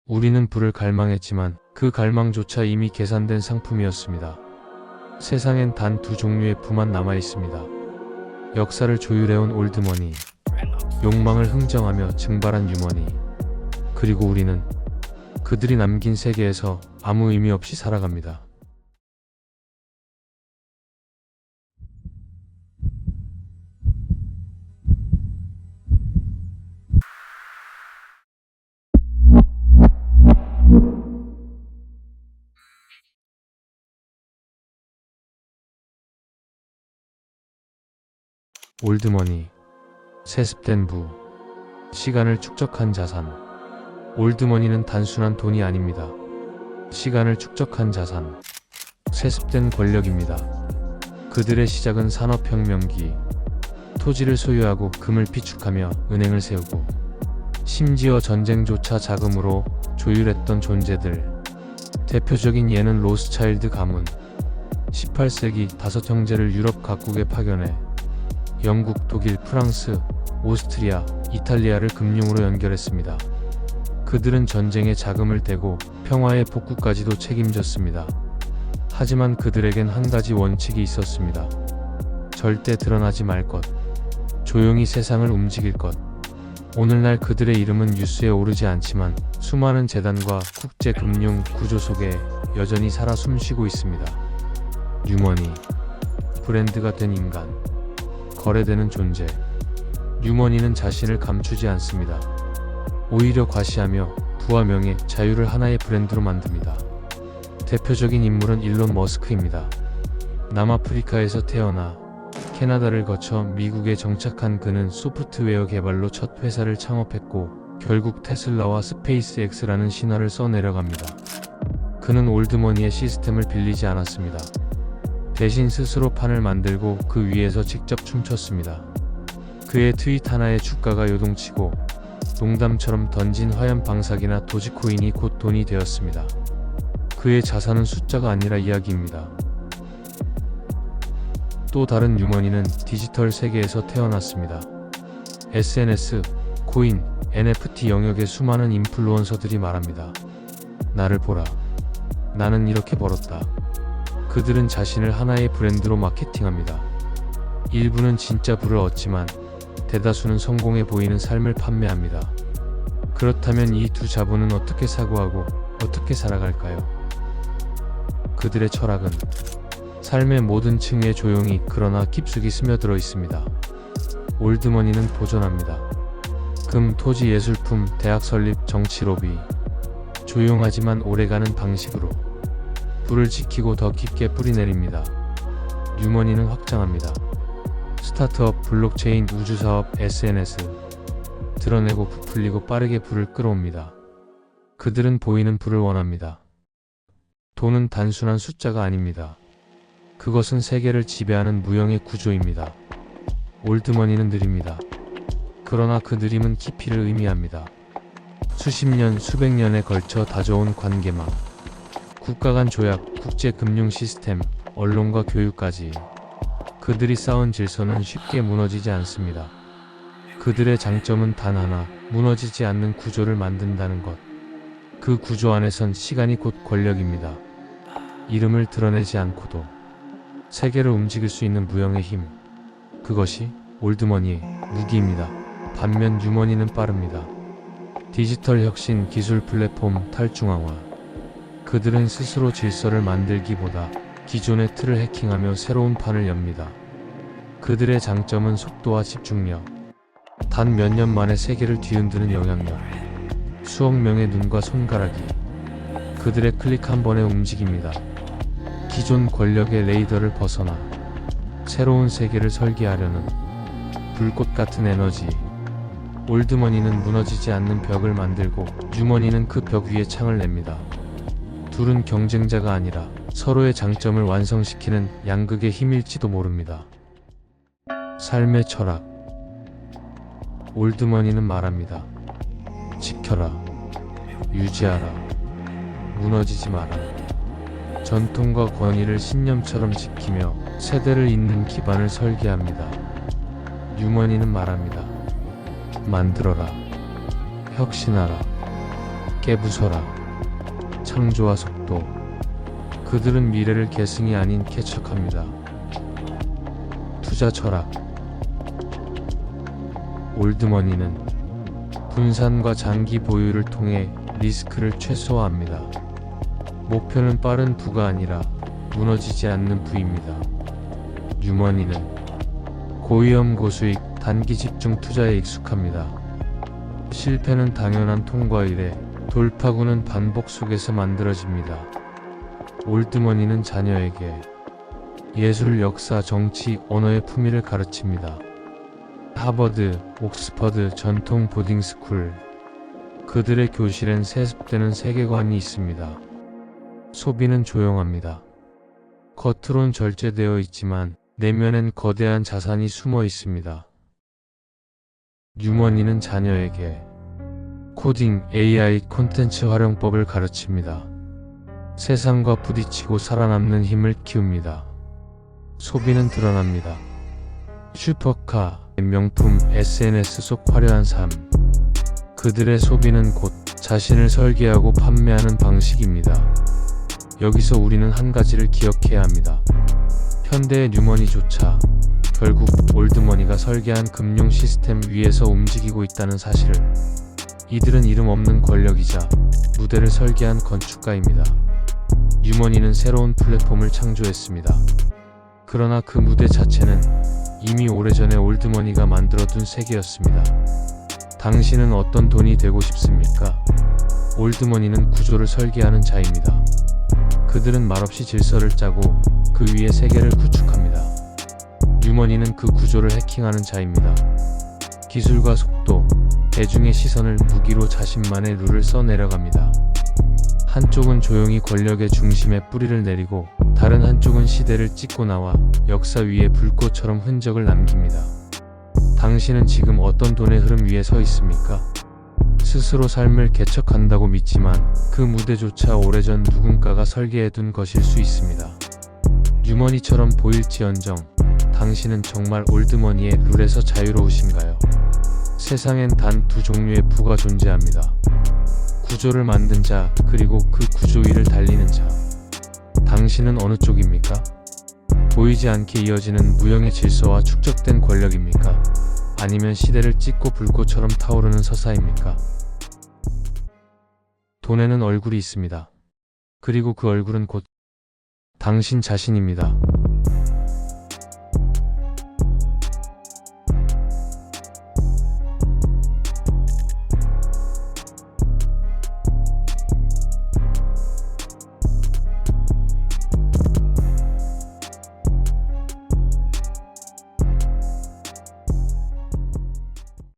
우리는 부를 갈망했지만 그 갈망조차 이미 계산된 상품이었습니다. 세상엔 단 두 종류의 부만 남아있습니다. 역사를 조율해온 올드머니, 욕망을 흥정하며 증발한 유머니, 그리고 우리는 그들이 남긴 세계에서 아무 의미 없이 살아갑니다. 올드머니, 세습된 부, 시간을 축적한 자산. 올드머니는 단순한 돈이 아닙니다. 시간을 축적한 자산, 세습된 권력입니다. 그들의 시작은 산업혁명기, 토지를 소유하고 금을 비축하며 은행을 세우고, 심지어 전쟁조차 자금으로 조율했던 존재들. 대표적인 예는 로스차일드 가문. 18세기 5형제를 유럽 각국에 파견해 영국, 독일, 프랑스, 오스트리아, 이탈리아를 금융으로 연결했습니다. 그들은 전쟁에 자금을 대고 평화의 복구까지도 책임졌습니다. 하지만 그들에겐 한 가지 원칙이 있었습니다. 절대 드러나지 말 것, 조용히 세상을 움직일 것. 오늘날 그들의 이름은 뉴스에 오르지 않지만 수많은 재단과 국제금융 구조 속에 여전히 살아 숨쉬고 있습니다. 뉴머니, 브랜드가 된 인간, 거래되는 존재. 뉴머니는 자신을 감추지 않습니다. 오히려 과시하며 부와 명예, 자유를 하나의 브랜드로 만듭니다. 대표적인 인물은 일론 머스크입니다. 남아프리카에서 태어나 캐나다를 거쳐 미국에 정착한 그는 소프트웨어 개발로 첫 회사를 창업했고 결국 테슬라와 스페이스X라는 신화를 써내려갑니다. 그는 올드머니의 시스템을 빌리지 않았습니다. 대신 스스로 판을 만들고 그 위에서 직접 춤췄습니다. 그의 트윗 하나에 주가가 요동치고 농담처럼 던진 화염 방사기나 도지코인이 곧 돈이 되었습니다. 그의 자산은 숫자가 아니라 이야기입니다. 또 다른 뉴머니는 디지털 세계에서 태어났습니다. SNS, 코인, NFT 영역의 수많은 인플루언서들이 말합니다. 나를 보라. 나는 이렇게 벌었다. 그들은 자신을 하나의 브랜드로 마케팅합니다. 일부는 진짜 부를 얻지만 대다수는 성공해 보이는 삶을 판매합니다. 그렇다면 이 두 자본은 어떻게 사고하고 어떻게 살아갈까요? 그들의 철학은 삶의 모든 층에 조용히 그러나 깊숙이 스며들어 있습니다. 올드머니는 보존합니다. 금, 토지, 예술품, 대학 설립, 정치 로비. 조용하지만 오래가는 방식으로 불을 지키고 더 깊게 뿌리내립니다. 뉴머니는 확장합니다. 스타트업, 블록체인, 우주사업, SNS. 드러내고 부풀리고 빠르게 불을 끌어옵니다. 그들은 보이는 불을 원합니다. 돈은 단순한 숫자가 아닙니다. 그것은 세계를 지배하는 무형의 구조입니다. 올드머니는 느립니다. 그러나 그 느림은 깊이를 의미합니다. 수십 년, 수백 년에 걸쳐 다져온 관계망, 국가 간 조약, 국제 금융 시스템, 언론과 교육까지. 그들이 쌓은 질서는 쉽게 무너지지 않습니다. 그들의 장점은 단 하나, 무너지지 않는 구조를 만든다는 것. 그 구조 안에선 시간이 곧 권력입니다. 이름을 드러내지 않고도 세계를 움직일 수 있는 무형의 힘. 그것이 올드머니의 무기입니다. 반면 뉴머니는 빠릅니다. 디지털 혁신, 기술 플랫폼, 탈중앙화. 그들은 스스로 질서를 만들기보다 기존의 틀을 해킹하며 새로운 판을 엽니다. 그들의 장점은 속도와 집중력, 단 몇 년 만에 세계를 뒤흔드는 영향력, 수억 명의 눈과 손가락이 그들의 클릭 한 번에 움직입니다. 기존 권력의 레이더를 벗어나 새로운 세계를 설계하려는 불꽃 같은 에너지. 올드머니는 무너지지 않는 벽을 만들고 뉴머니는 그 벽 위에 창을 냅니다. 둘은 경쟁자가 아니라 서로의 장점을 완성시키는 양극의 힘일지도 모릅니다. 삶의 철학. 올드머니는 말합니다. 지켜라. 유지하라. 무너지지 마라. 전통과 권위를 신념처럼 지키며 세대를 잇는 기반을 설계합니다. 뉴머니는 말합니다. 만들어라. 혁신하라. 깨부숴라. 창조와 속도. 그들은 미래를 계승이 아닌 개척합니다. 투자 철학. 올드머니는 분산과 장기 보유를 통해 리스크를 최소화합니다. 목표는 빠른 부가 아니라 무너지지 않는 부입니다. 뉴머니는 고위험 고수익 단기 집중 투자에 익숙합니다. 실패는 당연한 통과이래 돌파구는 반복 속에서 만들어집니다. 올드머니는 자녀에게 예술, 역사, 정치, 언어의 품위를 가르칩니다. 하버드, 옥스퍼드 전통 보딩스쿨. 그들의 교실엔 세습되는 세계관이 있습니다. 소비는 조용합니다. 겉으론 절제되어 있지만 내면엔 거대한 자산이 숨어 있습니다. 뉴머니는 자녀에게 코딩, AI 콘텐츠 활용법을 가르칩니다. 세상과 부딪히고 살아남는 힘을 키웁니다. 소비는 드러납니다. 슈퍼카, 명품, SNS 속 화려한 삶. 그들의 소비는 곧 자신을 설계하고 판매하는 방식입니다. 여기서 우리는 한 가지를 기억해야 합니다. 현대의 뉴머니조차 결국 올드머니가 설계한 금융 시스템 위에서 움직이고 있다는 사실을. 이들은 이름 없는 권력이자 무대를 설계한 건축가입니다. 뉴머니는 새로운 플랫폼을 창조했습니다. 그러나 그 무대 자체는 이미 오래전에 올드머니가 만들어둔 세계였습니다. 당신은 어떤 돈이 되고 싶습니까? 올드머니는 구조를 설계하는 자입니다. 그들은 말없이 질서를 짜고 그 위에 세계를 구축합니다. 뉴머니는 그 구조를 해킹하는 자입니다. 기술과 속도, 대중의 시선을 무기로 자신만의 룰을 써내려갑니다. 한쪽은 조용히 권력의 중심에 뿌리를 내리고 다른 한쪽은 시대를 찍고 나와 역사 위에 불꽃처럼 흔적을 남깁니다. 당신은 지금 어떤 돈의 흐름 위에 서 있습니까? 스스로 삶을 개척한다고 믿지만 그 무대조차 오래전 누군가가 설계해둔 것일 수 있습니다. 뉴머니처럼 보일지언정 당신은 정말 올드머니의 룰에서 자유로우신가요? 세상엔 단 두 종류의 부가 존재합니다. 구조를 만든 자, 그리고 그 구조 위를 달리는 자. 당신은 어느 쪽입니까? 보이지 않게 이어지는 무형의 질서와 축적된 권력입니까? 아니면 시대를 찍고 불꽃처럼 타오르는 서사입니까? 돈에는 얼굴이 있습니다. 그리고 그 얼굴은 곧 당신 자신입니다.